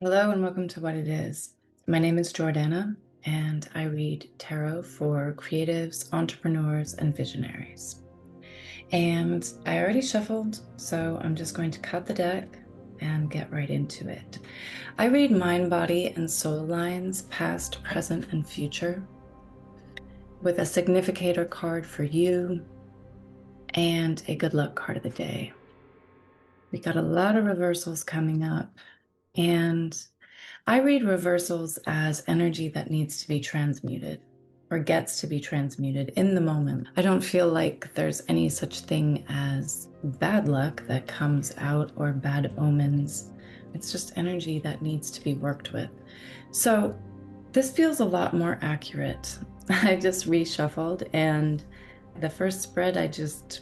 Hello and welcome to What It Is. My name is Jordana, and I read tarot for creatives, entrepreneurs, and visionaries. And I already shuffled, so I'm just going to cut the deck and get right into it. I read mind, body, and soul lines, past, present, and future, with a significator card for you and a good luck card of the day. We got a lot of reversals coming up, and I read reversals as energy that needs to be transmuted or gets to be transmuted in the moment. I don't feel like there's any such thing as bad luck that comes out or bad omens. It's just energy that needs to be worked with. So this feels a lot more accurate. I just reshuffled, and the first spread, I just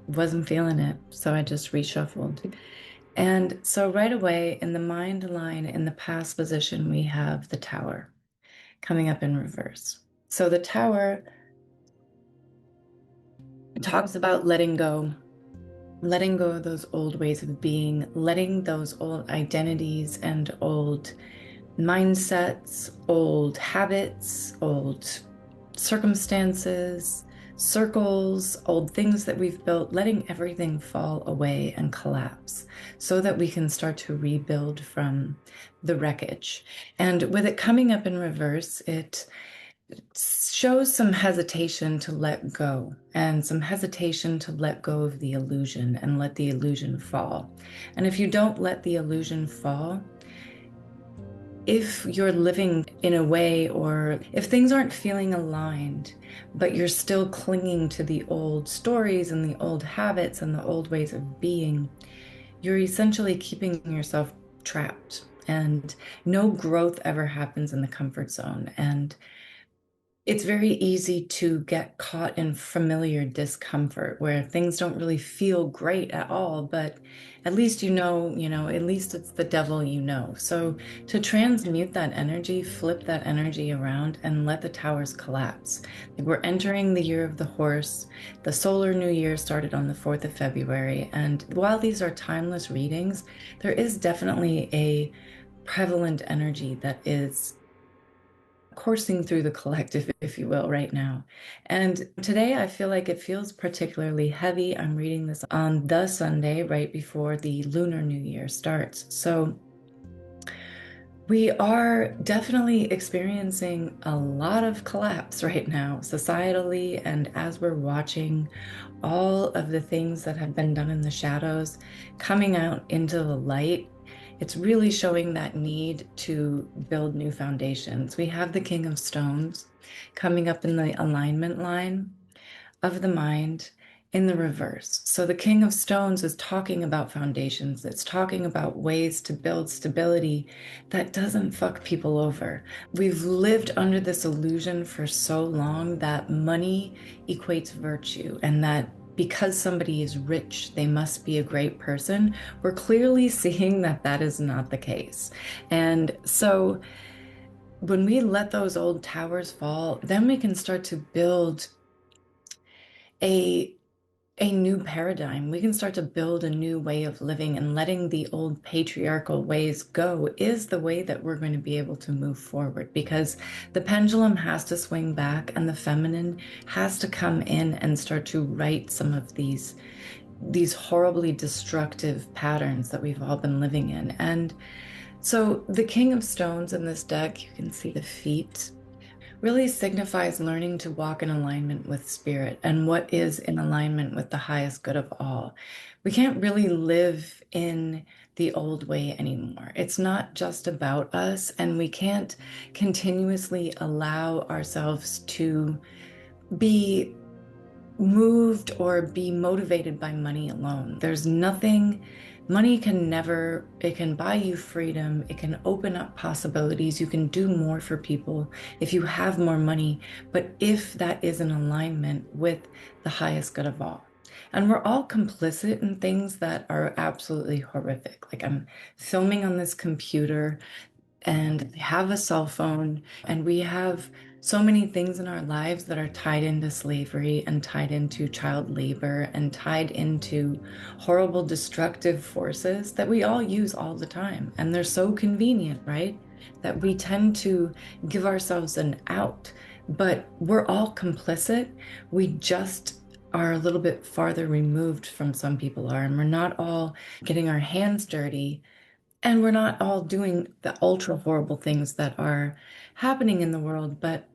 wasn't feeling it. So I just reshuffled. And so right away in the mind line in the past position, we have the tower coming up in reverse. So the tower talks about letting go of those old ways of being, letting those old identities and old mindsets, old habits, old circumstances, circles, old things that we've built, letting everything fall away and collapse so that we can start to rebuild from the wreckage. And with it coming up in reverse, it shows some hesitation to let go and some hesitation to let go of the illusion and let the illusion fall. And if you don't let the illusion fall, if you're living in a way, or if things aren't feeling aligned, but you're still clinging to the old stories and the old habits and the old ways of being, you're essentially keeping yourself trapped, and no growth ever happens in the comfort zone. And it's very easy to get caught in familiar discomfort where things don't really feel great at all, but at least at least it's the devil you know. So to transmute that energy, flip that energy around and let the towers collapse. Like, we're entering the year of the horse. The solar new year started on the 4th of February. And while these are timeless readings, there is definitely a prevalent energy that is coursing through the collective, if you will, right now. And today I feel like it feels particularly heavy. I'm reading this on the Sunday right before the Lunar New Year starts. So we are definitely experiencing a lot of collapse right now, societally, and as we're watching all of the things that have been done in the shadows coming out into the light, it's really showing that need to build new foundations. We have the King of Stones coming up in the alignment line of the mind in the reverse. So the King of Stones is talking about foundations. It's talking about ways to build stability that doesn't fuck people over. We've lived under this illusion for so long that money equates virtue, and that because somebody is rich, they must be a great person. We're clearly seeing that that is not the case. And so when we let those old towers fall, then we can start to build a a new paradigm. We can start to build a new way of living, and letting the old patriarchal ways go is the way that we're going to be able to move forward, because the pendulum has to swing back and the feminine has to come in and start to right some of these horribly destructive patterns that we've all been living in. And so the King of Stones in this deck, you can see the feet, really signifies learning to walk in alignment with spirit and what is in alignment with the highest good of all. We can't really live in the old way anymore. It's not just about us, and we can't continuously allow ourselves to be moved or be motivated by money alone. There's nothing, money can never, it can buy you freedom, it can open up possibilities, you can do more for people if you have more money, but if that is in alignment with the highest good of all. And we're all complicit in things that are absolutely horrific. Like, I'm filming on this computer and have a cell phone, and we have so many things in our lives that are tied into slavery and tied into child labor and tied into horrible destructive forces that we all use all the time. And they're so convenient, right? That we tend to give ourselves an out, but we're all complicit. We just are a little bit farther removed from some people are, and we're not all getting our hands dirty, and we're not all doing the ultra horrible things that are happening in the world. But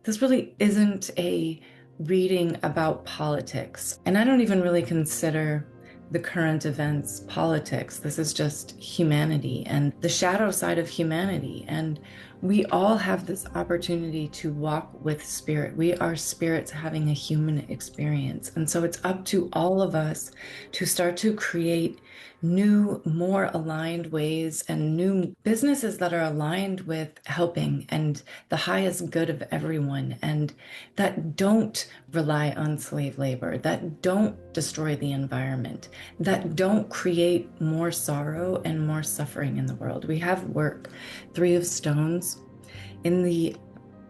this really isn't a reading about politics. And I don't even really consider the current events politics. This is just humanity and the shadow side of humanity. And we all have this opportunity to walk with spirit. We are spirits having a human experience. And so it's up to all of us to start to create new, more aligned ways and new businesses that are aligned with helping and the highest good of everyone, and that don't rely on slave labor, that don't destroy the environment, that don't create more sorrow and more suffering in the world. We have work, 3 of Stones in the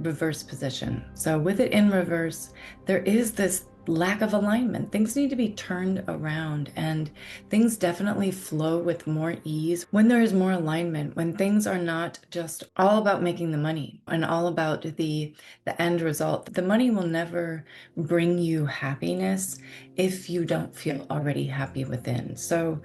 reverse position. So with it in reverse, there is this lack of alignment. Things need to be turned around, and things definitely flow with more ease when there is more alignment, when things are not just all about making the money and all about the end result. The money will never bring you happiness if you don't feel already happy within. So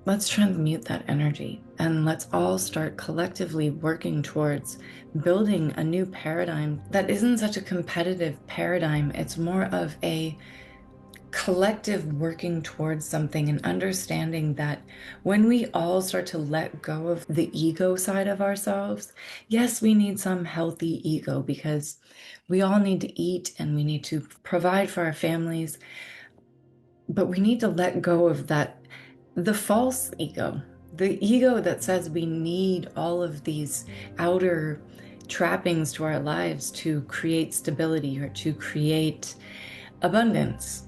let's transmute that energy, and let's all start collectively working towards building a new paradigm that isn't such a competitive paradigm. It's more of a collective working towards something and understanding that when we all start to let go of the ego side of ourselves, yes, we need some healthy ego because we all need to eat and we need to provide for our families, but we need to let go of that, the false ego, the ego that says we need all of these outer trappings to our lives to create stability or to create abundance.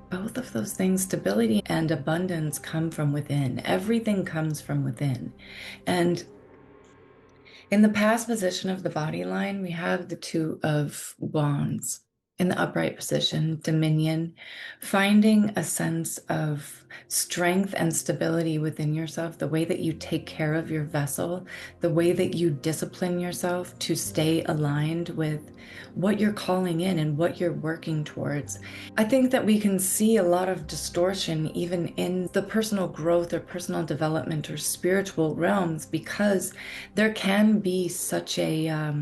Both of those things, stability and abundance, come from within. Everything comes from within. And in the past position of the body line, we have the 2 of Wands. In the upright position, Dominion, finding a sense of strength and stability within yourself, the way that you take care of your vessel, the way that you discipline yourself to stay aligned with what you're calling in and what you're working towards. I think that we can see a lot of distortion even in the personal growth or personal development or spiritual realms, because there can be such a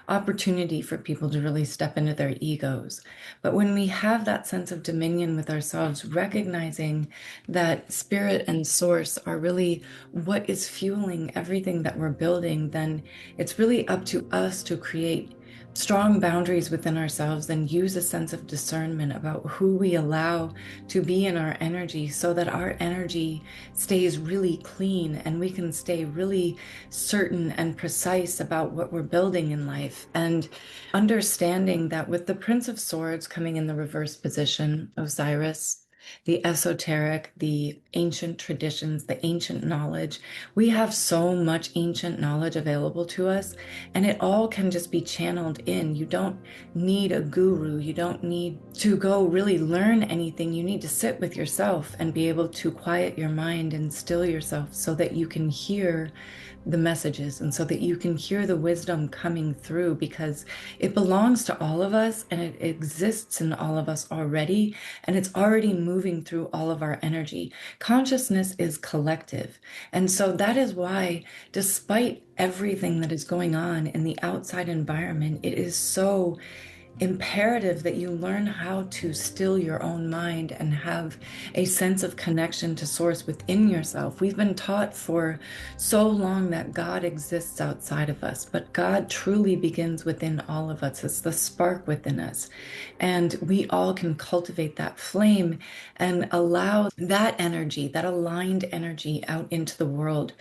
opportunity for people to really step into their egos. But when we have that sense of dominion with ourselves, recognizing that spirit and source are really what is fueling everything that we're building, then it's really up to us to create strong boundaries within ourselves and use a sense of discernment about who we allow to be in our energy, so that our energy stays really clean and we can stay really certain and precise about what we're building in life. And understanding that with the Prince of Swords coming in the reverse position, Osiris, the esoteric, the ancient traditions, the ancient knowledge. We have so much ancient knowledge available to us, and it all can just be channeled in. You don't need a guru. You don't need to go really learn anything. You need to sit with yourself and be able to quiet your mind and still yourself so that you can hear the messages and so that you can hear the wisdom coming through, because it belongs to all of us and it exists in all of us already, and it's already moving through all of our energy. Consciousness is collective. And so that is why, despite everything that is going on in the outside environment, it is so imperative that you learn how to still your own mind and have a sense of connection to source within yourself. We've been taught for so long that God exists outside of us, but God truly begins within all of us. It's the spark within us. And we all can cultivate that flame and allow that energy, that aligned energy, out into the world,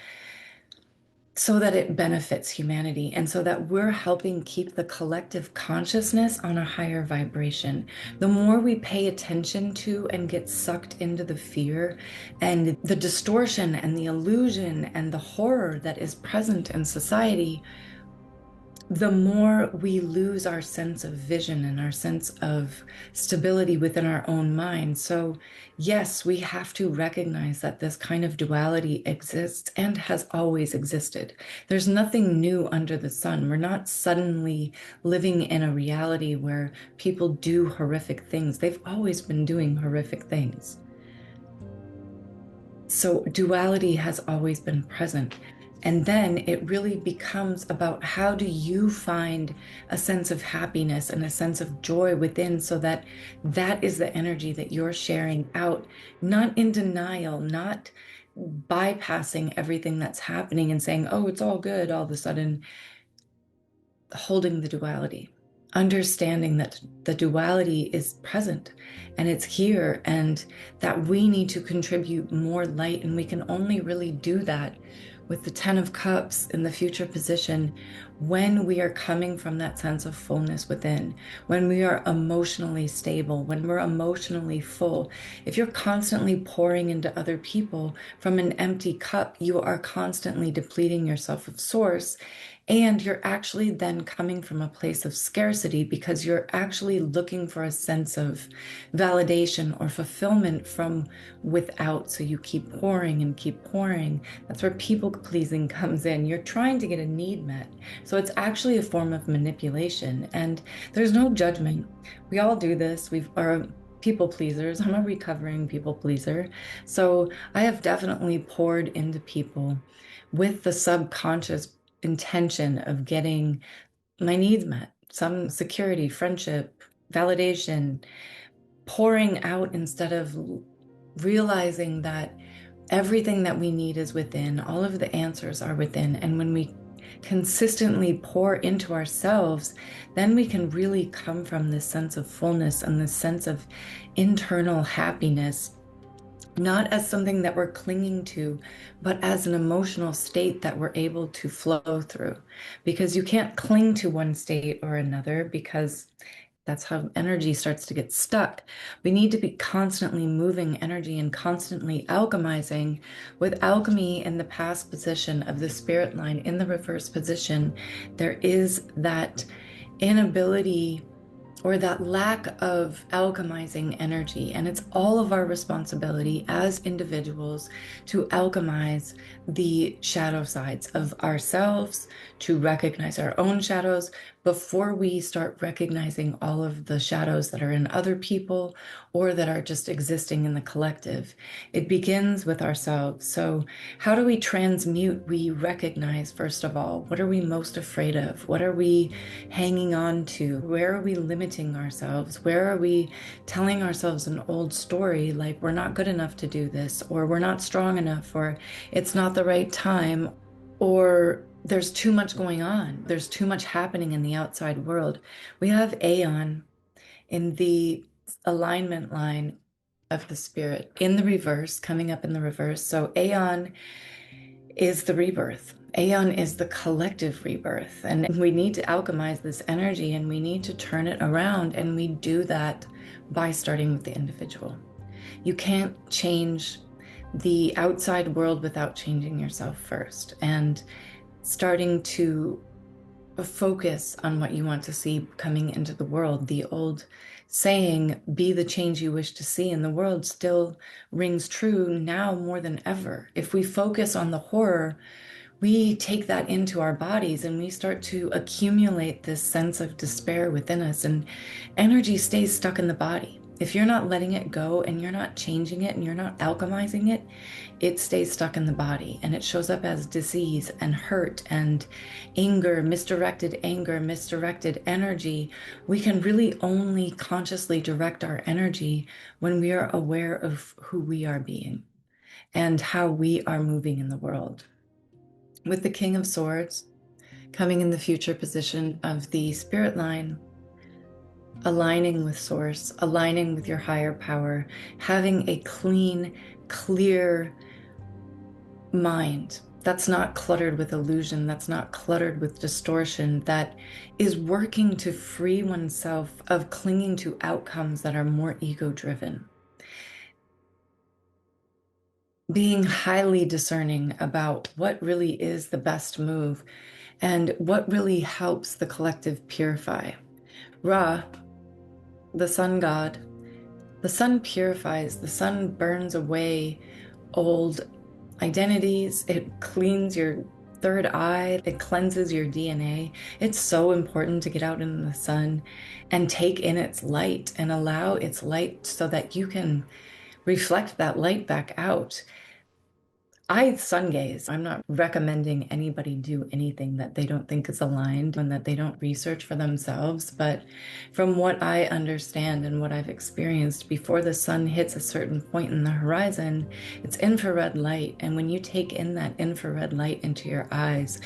so that it benefits humanity and so that we're helping keep the collective consciousness on a higher vibration. The more we pay attention to and get sucked into the fear and the distortion and the illusion and the horror that is present in society, the more we lose our sense of vision and our sense of stability within our own mind. So, yes, we have to recognize that this kind of duality exists and has always existed. There's nothing new under the sun. We're not suddenly living in a reality where people do horrific things. They've always been doing horrific things. So, duality has always been present. And then it really becomes about how do you find a sense of happiness and a sense of joy within, so that that is the energy that you're sharing out, not in denial, not bypassing everything that's happening and saying, oh, it's all good all of a sudden, holding the duality, understanding that the duality is present and it's here, and that we need to contribute more light. And we can only really do that with the 10 of Cups in the future position when we are coming from that sense of fullness within, when we are emotionally stable, when we're emotionally full. If you're constantly pouring into other people from an empty cup, you are constantly depleting yourself of source. And you're actually then coming from a place of scarcity because you're actually looking for a sense of validation or fulfillment from without. So you keep pouring and keep pouring. That's where people pleasing comes in. You're trying to get a need met. So it's actually a form of manipulation. And there's no judgment. We all do this. We are people pleasers. I'm a recovering people pleaser. So I have definitely poured into people with the subconscious intention of getting my needs met, some security, friendship, validation, pouring out instead of realizing that everything that we need is within, all of the answers are within. And when we consistently pour into ourselves, then we can really come from this sense of fullness and this sense of internal happiness, not as something that we're clinging to, but as an emotional state that we're able to flow through. Because you can't cling to one state or another, because that's how energy starts to get stuck. We need to be constantly moving energy and constantly alchemizing. With alchemy in the past position of the spirit line in the reverse position, there is that inability or that lack of alchemizing energy. And it's all of our responsibility as individuals to alchemize the shadow sides of ourselves, to recognize our own shadows before we start recognizing all of the shadows that are in other people or that are just existing in the collective. It begins with ourselves. So how do we transmute? We recognize, first of all, what are we most afraid of? What are we hanging on to? Where are we limiting ourselves? Where are we telling ourselves an old story like we're not good enough to do this, or we're not strong enough, or it's not the right time, or there's too much going on. There's too much happening in the outside world. We have Aeon in the alignment line of the spirit in the reverse, coming up in the reverse. So Aeon is the rebirth. Aeon is the collective rebirth. And we need to alchemize this energy and we need to turn it around. And we do that by starting with the individual. You can't change the outside world without changing yourself first. And starting to focus on what you want to see coming into the world. The old saying, be the change you wish to see in the world, still rings true now more than ever. If we focus on the horror, we take that into our bodies and we start to accumulate this sense of despair within us, and energy stays stuck in the body. If you're not letting it go and you're not changing it and you're not alchemizing it, it stays stuck in the body and it shows up as disease and hurt and anger, misdirected energy. We can really only consciously direct our energy when we are aware of who we are being and how we are moving in the world. With the King of Swords coming in the future position of the spirit line, aligning with source, aligning with your higher power, having a clean, clear mind that's not cluttered with illusion, that's not cluttered with distortion, that is working to free oneself of clinging to outcomes that are more ego-driven. Being highly discerning about what really is the best move and what really helps the collective purify. Ra, the sun god, the sun purifies, the sun burns away old identities, it cleans your third eye, it cleanses your DNA. It's so important to get out in the sun and take in its light and allow its light so that you can reflect that light back out. I sun gaze. I'm not recommending anybody do anything that they don't think is aligned and that they don't research for themselves. But from what I understand and what I've experienced, before the sun hits a certain point in the horizon, it's infrared light. And when you take in that infrared light into your eyes,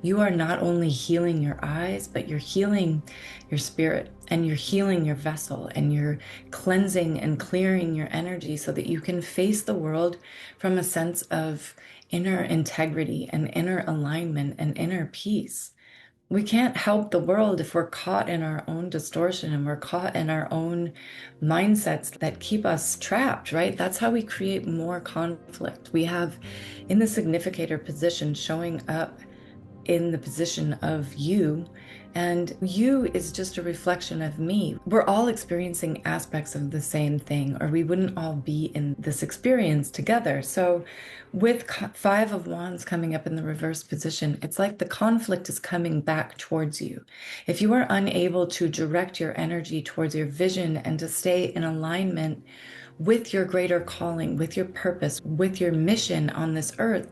you are not only healing your eyes, but you're healing your spirit and you're healing your vessel and you're cleansing and clearing your energy so that you can face the world from a sense of inner integrity and inner alignment and inner peace. We can't help the world if we're caught in our own distortion and we're caught in our own mindsets that keep us trapped, right? That's how we create more conflict. We have in the significator position showing up in the position of you, and you is just a reflection of me. We're all experiencing aspects of the same thing, or we wouldn't all be in this experience together. So with Five of Wands coming up in the reverse position, it's like the conflict is coming back towards you. If you are unable to direct your energy towards your vision and to stay in alignment with your greater calling, with your purpose, with your mission on this earth,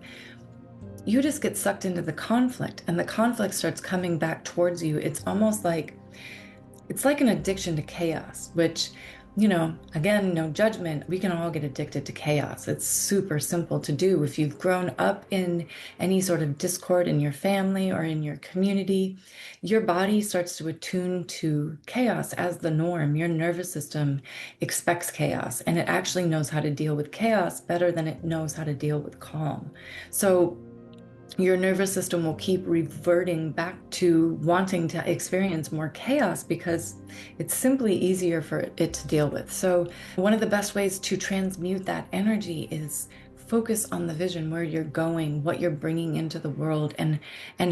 you just get sucked into the conflict and the conflict starts coming back towards you. It's almost like, it's like an addiction to chaos, which, you know, again, no judgment. We can all get addicted to chaos. It's super simple to do. If you've grown up in any sort of discord in your family or in your community, your body starts to attune to chaos as the norm. Your nervous system expects chaos and it actually knows how to deal with chaos better than it knows how to deal with calm. So your nervous system will keep reverting back to wanting to experience more chaos because it's simply easier for it to deal with. So one of the best ways to transmute that energy is focus on the vision, where you're going, what you're bringing into the world, and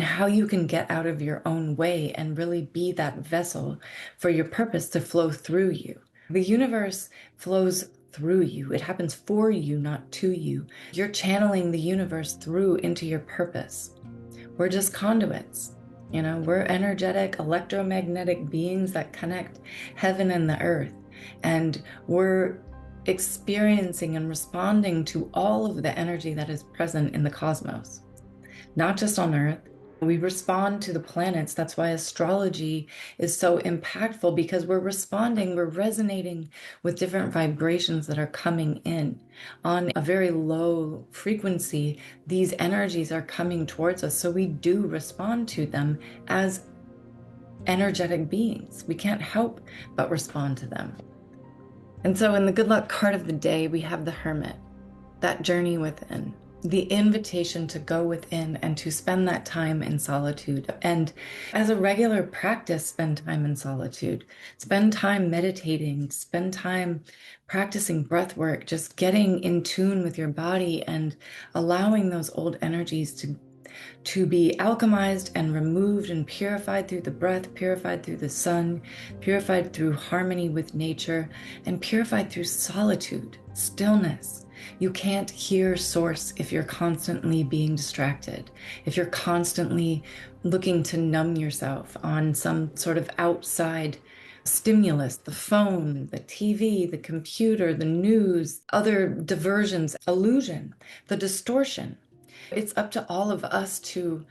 how you can get out of your own way and really be that vessel for your purpose to flow through you. The universe flows through you. It happens for you, not to you. You're channeling the universe through into your purpose. We're just conduits. You know, we're energetic, electromagnetic beings that connect heaven and the earth. And we're experiencing and responding to all of the energy that is present in the cosmos, not just on earth. We respond to the planets. That's why astrology is so impactful, because we're responding, we're resonating with different vibrations that are coming in on a very low frequency. These energies are coming towards us. So we do respond to them as energetic beings. We can't help but respond to them. And so in the good luck card of the day, we have the Hermit, that journey within. The invitation to go within and to spend that time in solitude. And as a regular practice, spend time in solitude. Spend time meditating, spend time practicing breath work, just getting in tune with your body and allowing those old energies to be alchemized and removed and purified through the breath, purified through the sun, purified through harmony with nature, and purified through solitude, stillness. You can't hear source if you're constantly being distracted, if you're constantly looking to numb yourself on some sort of outside stimulus, the phone, the TV, the computer, the news, other diversions, illusion, the distortion. It's up to all of us to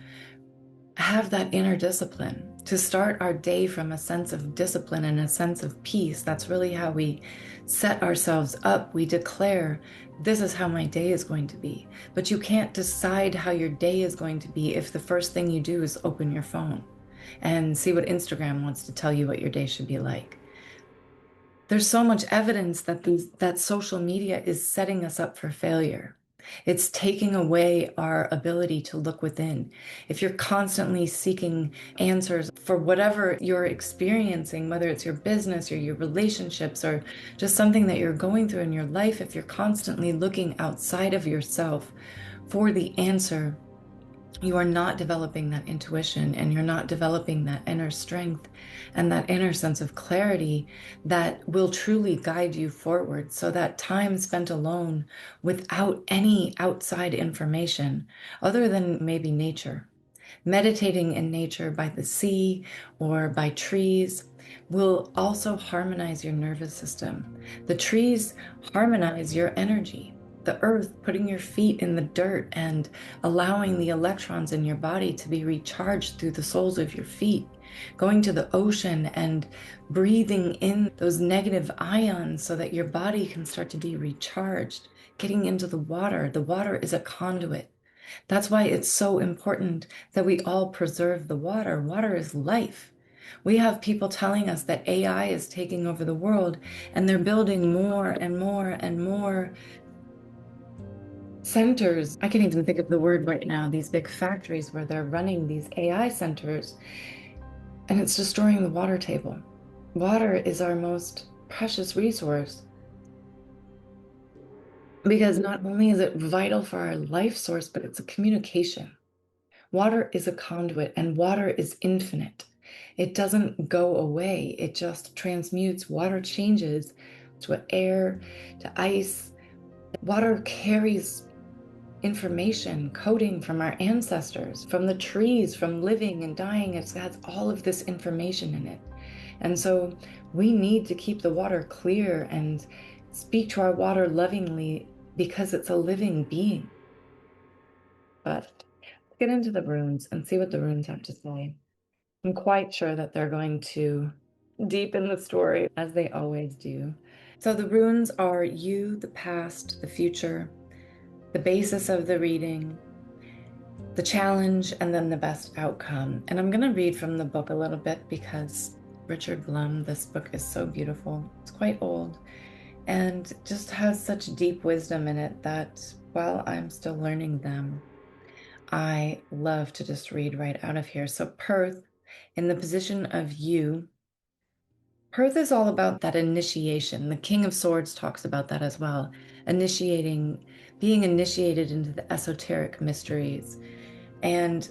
have that inner discipline, to start our day from a sense of discipline and a sense of peace. That's really how we set ourselves up. We declare, this is how my day is going to be. But you can't decide how your day is going to be if the first thing you do is open your phone and see what Instagram wants to tell you what your day should be like. There's so much evidence that social media is setting us up for failure. It's taking away our ability to look within. If you're constantly seeking answers for whatever you're experiencing, whether it's your business or your relationships or just something that you're going through in your life, if you're constantly looking outside of yourself for the answer, you are not developing that intuition, and you're not developing that inner strength and that inner sense of clarity that will truly guide you forward. So that time spent alone without any outside information other than maybe nature, meditating in nature by the sea or by trees, will also harmonize your nervous system. The trees harmonize your energy. The earth, putting your feet in the dirt and allowing the electrons in your body to be recharged through the soles of your feet, going to the ocean and breathing in those negative ions so that your body can start to be recharged, getting into the water. The water is a conduit. That's why it's so important that we all preserve the water. Water is life. We have people telling us that AI is taking over the world, and they're building more and more and more centers. I can't even think of the word right now, these big factories where they're running these AI centers, and it's destroying the water table. Water is our most precious resource because not only is it vital for our life source, but it's a communication. Water is a conduit, and water is infinite. It doesn't go away. It just transmutes. Water changes to air, to ice. Water carries information, coding from our ancestors, from the trees, from living and dying. It has all of this information in it. And so we need to keep the water clear and speak to our water lovingly because it's a living being. But let's get into the runes and see what the runes have to say. I'm quite sure that they're going to deepen the story as they always do. So the runes are you, the past, the future, the basis of the reading, the challenge, and then the best outcome. And I'm going to read from the book a little bit because Richard Blum, this book is so beautiful. It's quite old and just has such deep wisdom in it that while I'm still learning them, I love to just read right out of here. So Perth, in the position of you, Perth is all about that initiation. The King of Swords talks about that as well. Initiating, being initiated into the esoteric mysteries. And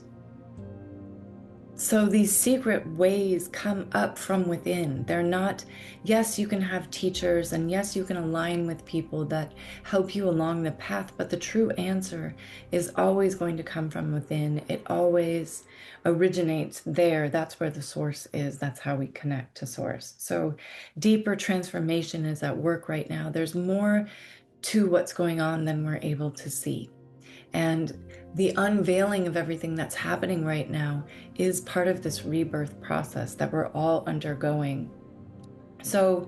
so these secret ways come up from within. They're not, yes, you can have teachers and yes, you can align with people that help you along the path, but the true answer is always going to come from within. It always originates there. That's where the source is. That's how we connect to source. So deeper transformation is at work right now. There's more to what's going on than we're able to see. And the unveiling of everything that's happening right now is part of this rebirth process that we're all undergoing. So,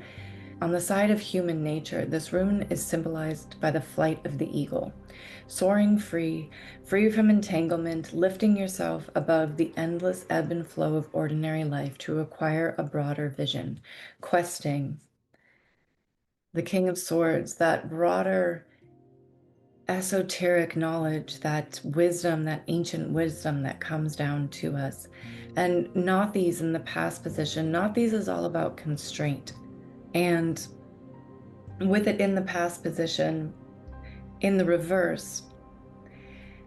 on the side of human nature, this rune is symbolized by the flight of the eagle, soaring free, free from entanglement, lifting yourself above the endless ebb and flow of ordinary life to acquire a broader vision, questing the King of Swords, that broader esoteric knowledge, that wisdom, that ancient wisdom that comes down to us. And Nauthiz in the past position, Nauthiz is all about constraint. And with it in the past position, in the reverse,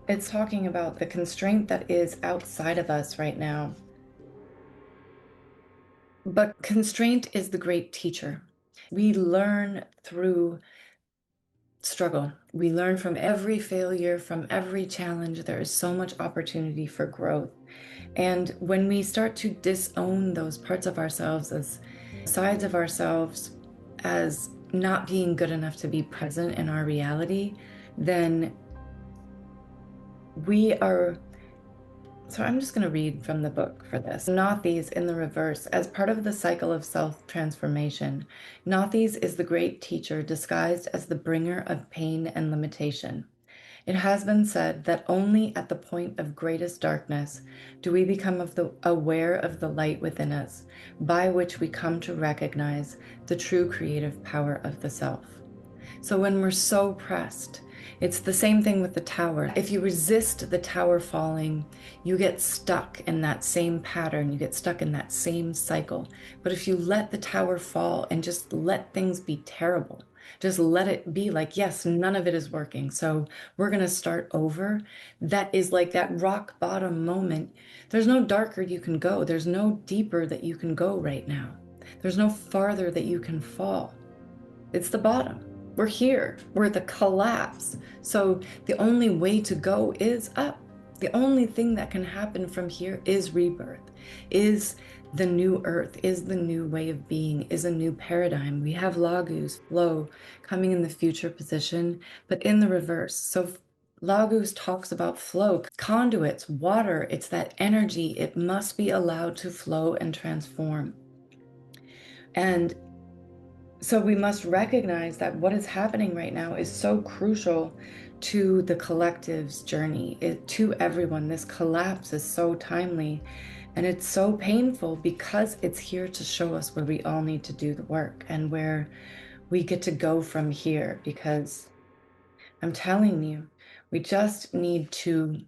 it's talking about the constraint that is outside of us right now. But constraint is the great teacher. We learn through struggle. We learn from every failure, from every challenge. There is so much opportunity for growth. And when we start to disown those parts of ourselves as sides of ourselves as not being good enough to be present in our reality, then we are. So I'm just going to read from the book for this. Nauthiz in the reverse. As part of the cycle of self-transformation, Nauthiz is the great teacher disguised as the bringer of pain and limitation. It has been said that only at the point of greatest darkness do we become aware of the light within us, by which we come to recognize the true creative power of the self. So when we're so pressed, it's the same thing with the tower. If you resist the tower falling, you get stuck in that same pattern. You get stuck in that same cycle. But if you let the tower fall and just let things be terrible, Just let it be like, yes, none of it is working. So we're going to start over. That is like that rock bottom moment. There's no darker you can go. There's no deeper that you can go right now. There's no farther that you can fall. It's the bottom. We're here. We're at the collapse. So the only way to go is up. The only thing that can happen from here is rebirth, is the new earth, is the new way of being, is a new paradigm. We have Laguz, flow, coming in the future position, but in the reverse. So Laguz talks about flow, conduits, water. It's that energy. It must be allowed to flow and transform. And so we must recognize that what is happening right now is so crucial to the collective's journey, to everyone. This collapse is so timely and it's so painful because it's here to show us where we all need to do the work and where we get to go from here. Because I'm telling you, we just need to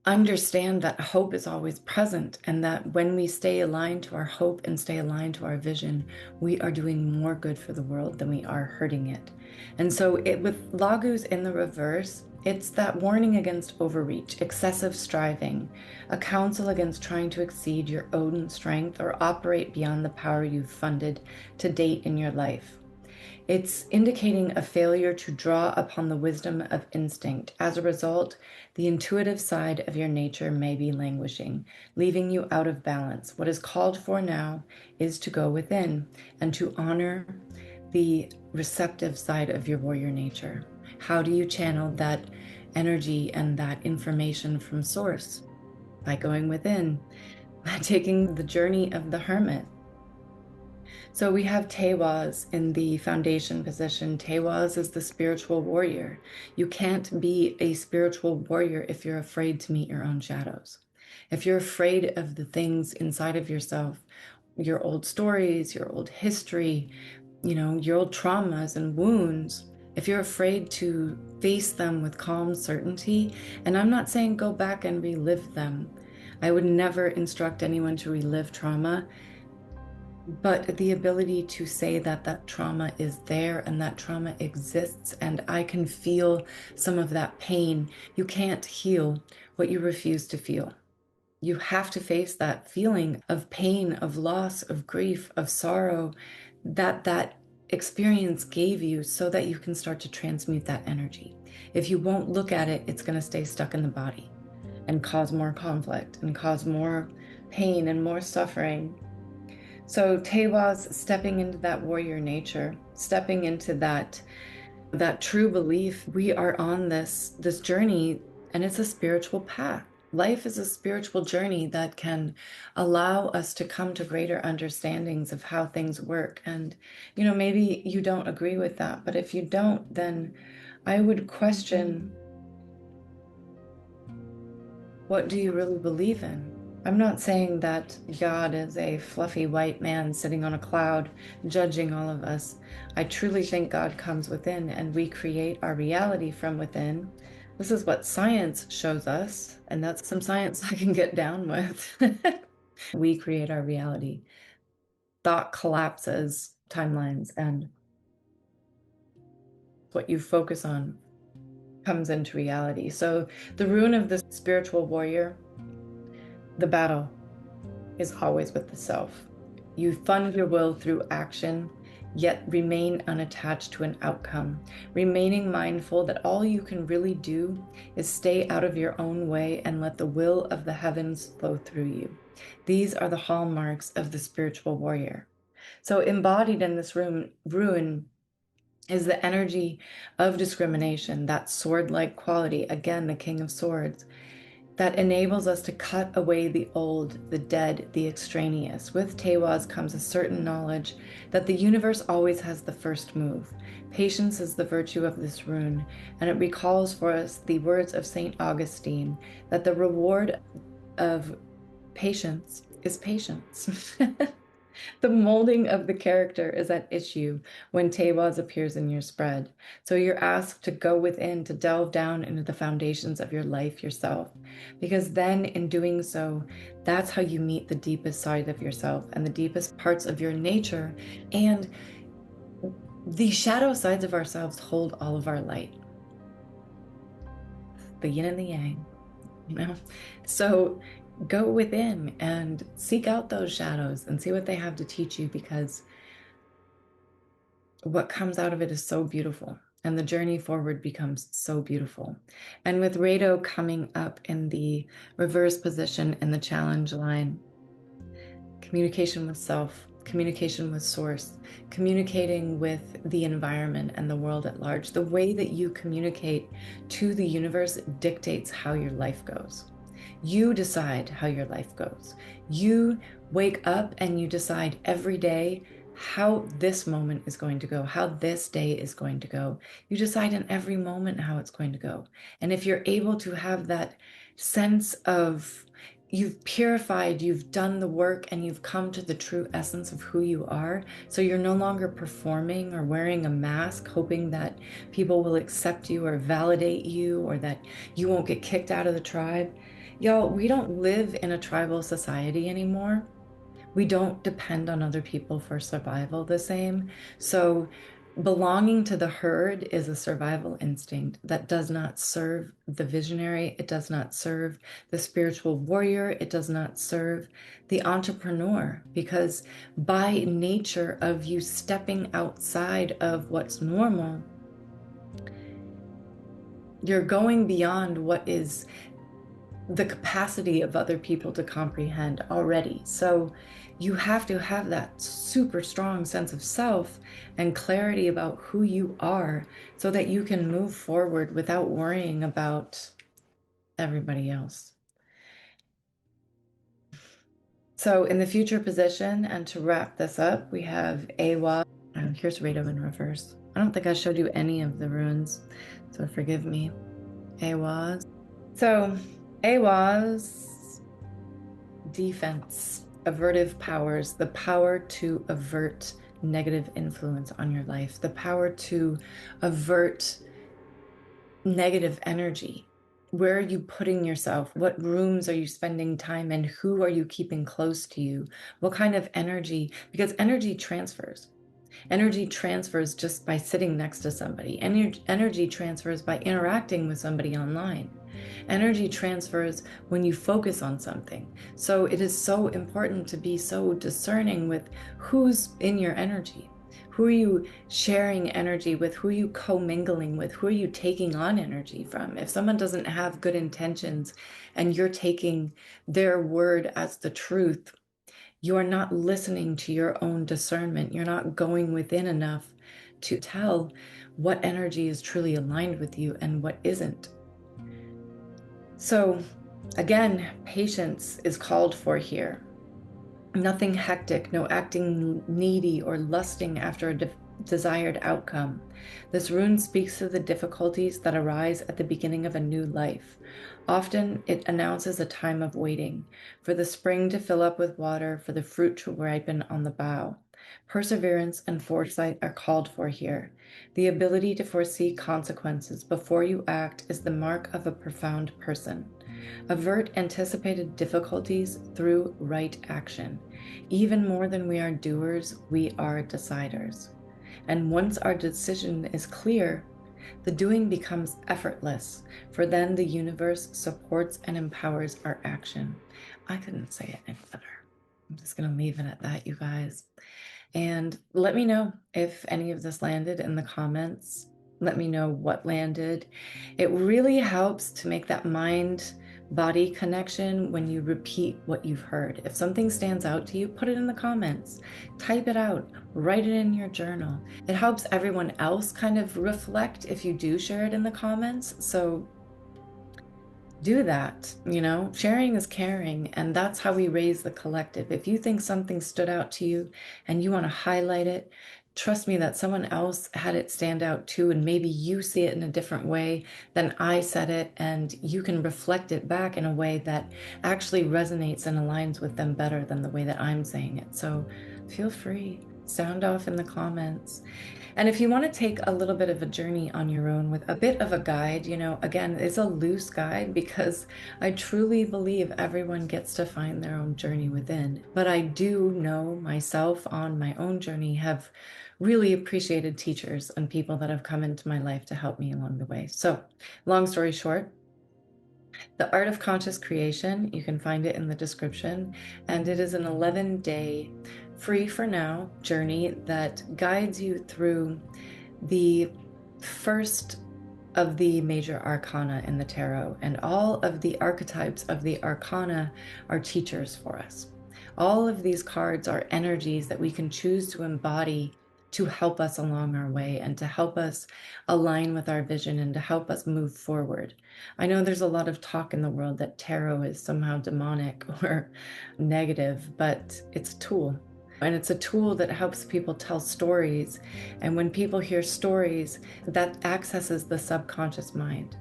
understand that hope is always present, and that when we stay aligned to our hope and stay aligned to our vision, we are doing more good for the world than we are hurting it. And so with Laguz in the reverse, it's that warning against overreach, excessive striving, a counsel against trying to exceed your own strength or operate beyond the power you've funded to date in your life. It's indicating a failure to draw upon the wisdom of instinct. As a result, the intuitive side of your nature may be languishing, leaving you out of balance. What is called for now is to go within and to honor the receptive side of your warrior nature. How do you channel that energy and that information from source? By going within, by taking the journey of the hermit. So we have Tiwaz in the foundation position. Tiwaz is the spiritual warrior. You can't be a spiritual warrior if you're afraid to meet your own shadows. If you're afraid of the things inside of yourself, your old stories, your old history, your old traumas and wounds, if you're afraid to face them with calm certainty, and I'm not saying go back and relive them. I would never instruct anyone to relive trauma. But the ability to say that that trauma is there and that trauma exists, and I can feel some of that pain. You can't heal what you refuse to feel. You have to face that feeling of pain, of loss, of grief, of sorrow that experience gave you, so that you can start to transmute that energy. If you won't look at it, it's going to stay stuck in the body and cause more conflict and cause more pain and more suffering. So Tiwaz stepping into that warrior nature, stepping into that true belief. We are on this journey, and it's a spiritual path. Life is a spiritual journey that can allow us to come to greater understandings of how things work. And, maybe you don't agree with that, but if you don't, then I would question, what do you really believe in? I'm not saying that God is a fluffy white man sitting on a cloud judging all of us. I truly think God comes within, and we create our reality from within. This is what science shows us, and that's some science I can get down with. We create our reality. Thought collapses timelines, and what you focus on comes into reality. So the rune of the spiritual warrior, the battle is always with the self. You fund your will through action, yet remain unattached to an outcome, remaining mindful that all you can really do is stay out of your own way and let the will of the heavens flow through you. These are the hallmarks of the spiritual warrior. So embodied in this rune is the energy of discrimination, that sword-like quality, again, the King of Swords, that enables us to cut away the old, the dead, the extraneous. With Tiwaz comes a certain knowledge that the universe always has the first move. Patience is the virtue of this rune, and it recalls for us the words of St. Augustine, that the reward of patience is patience. The molding of the character is at issue when Tiwaz appears in your spread. So you're asked to go within, to delve down into the foundations of your life yourself. Because then in doing so, that's how you meet the deepest side of yourself and the deepest parts of your nature. And the shadow sides of ourselves hold all of our light, the yin and the yang, you know? So go within and seek out those shadows and see what they have to teach you, because what comes out of it is so beautiful. And the journey forward becomes so beautiful. And with Raido coming up in the reverse position in the challenge line, communication with self, communication with source, communicating with the environment and the world at large. The way that you communicate to the universe dictates how your life goes. You decide how your life goes. You wake up and you decide every day how this moment is going to go, how this day is going to go. You decide in every moment how it's going to go. And if you're able to have that sense of you've purified, you've done the work, and you've come to the true essence of who you are. So you're no longer performing or wearing a mask, hoping that people will accept you or validate you, or that you won't get kicked out of the tribe. Y'all, we don't live in a tribal society anymore. We don't depend on other people for survival the same. So belonging to the herd is a survival instinct that does not serve the visionary. It does not serve the spiritual warrior. It does not serve the entrepreneur, because by nature of you stepping outside of what's normal, you're going beyond what is the capacity of other people to comprehend already. So you have to have that super strong sense of self and clarity about who you are so that you can move forward without worrying about everybody else. So in the future position, and to wrap this up, we have Awa. Here's Raido in reverse. I don't think I showed you any of the runes, so forgive me. Awa's. So Awa's defense, avertive powers, the power to avert negative influence on your life, the power to avert negative energy. Where are you putting yourself? What rooms are you spending time in? Who are you keeping close to you? What kind of energy? Because energy transfers. Energy transfers just by sitting next to somebody. Energy transfers by interacting with somebody online. Energy transfers when you focus on something. So it is so important to be so discerning with who's in your energy. Who are you sharing energy with? Who are you commingling with? Who are you taking on energy from? If someone doesn't have good intentions and you're taking their word as the truth, you're not listening to your own discernment. You're not going within enough to tell what energy is truly aligned with you and what isn't. So again, patience is called for here. Nothing hectic, no acting needy or lusting after a desired outcome. This rune speaks to the difficulties that arise at the beginning of a new life. Often it announces a time of waiting, for the spring to fill up with water, for the fruit to ripen on the bough. Perseverance and foresight are called for here. The ability to foresee consequences before you act is the mark of a profound person. Avert anticipated difficulties through right action. Even more than we are doers, we are deciders. And once our decision is clear, the doing becomes effortless, for then the universe supports and empowers our action. I couldn't say it any better. I'm just going to leave it at that, you guys. And let me know if any of this landed in the comments. Let me know what landed. It really helps to make that mind-body connection when you repeat what you've heard. If something stands out to you, put it in the comments. Type it out. Write it in your journal. It helps everyone else kind of reflect if you do share it in the comments. So do that, sharing is caring, and that's how we raise the collective. If you think something stood out to you and you want to highlight it, trust me that someone else had it stand out too, and maybe you see it in a different way than I said it, and you can reflect it back in a way that actually resonates and aligns with them better than the way that I'm saying it. So feel free. sound off in the comments. And if you want to take a little bit of a journey on your own with a bit of a guide, you know, again, it's a loose guide because I truly believe everyone gets to find their own journey within. But I do know myself on my own journey have really appreciated teachers and people that have come into my life to help me along the way. So, long story short, the Art of Conscious Creation, you can find it in the description, and it is an 11-day, free for now journey that guides you through the first of the major arcana in the tarot, and all of the archetypes of the arcana are teachers for us. All of these cards are energies that we can choose to embody to help us along our way and to help us align with our vision and to help us move forward. I know there's a lot of talk in the world that tarot is somehow demonic or negative, but it's a tool. And it's a tool that helps people tell stories. And when people hear stories, that accesses the subconscious mind.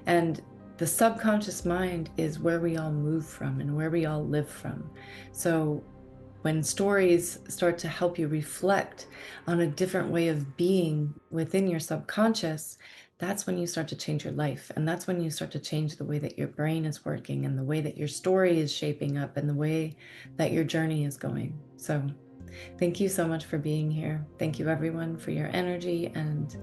And the subconscious mind is where we all move from and where we all live from. So when stories start to help you reflect on a different way of being within your subconscious, that's when you start to change your life. And that's when you start to change the way that your brain is working and the way that your story is shaping up and the way that your journey is going. So thank you so much for being here. Thank you everyone for your energy and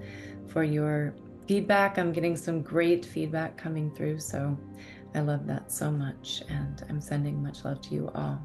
for your feedback. I'm getting some great feedback coming through. So I love that so much. And I'm sending much love to you all.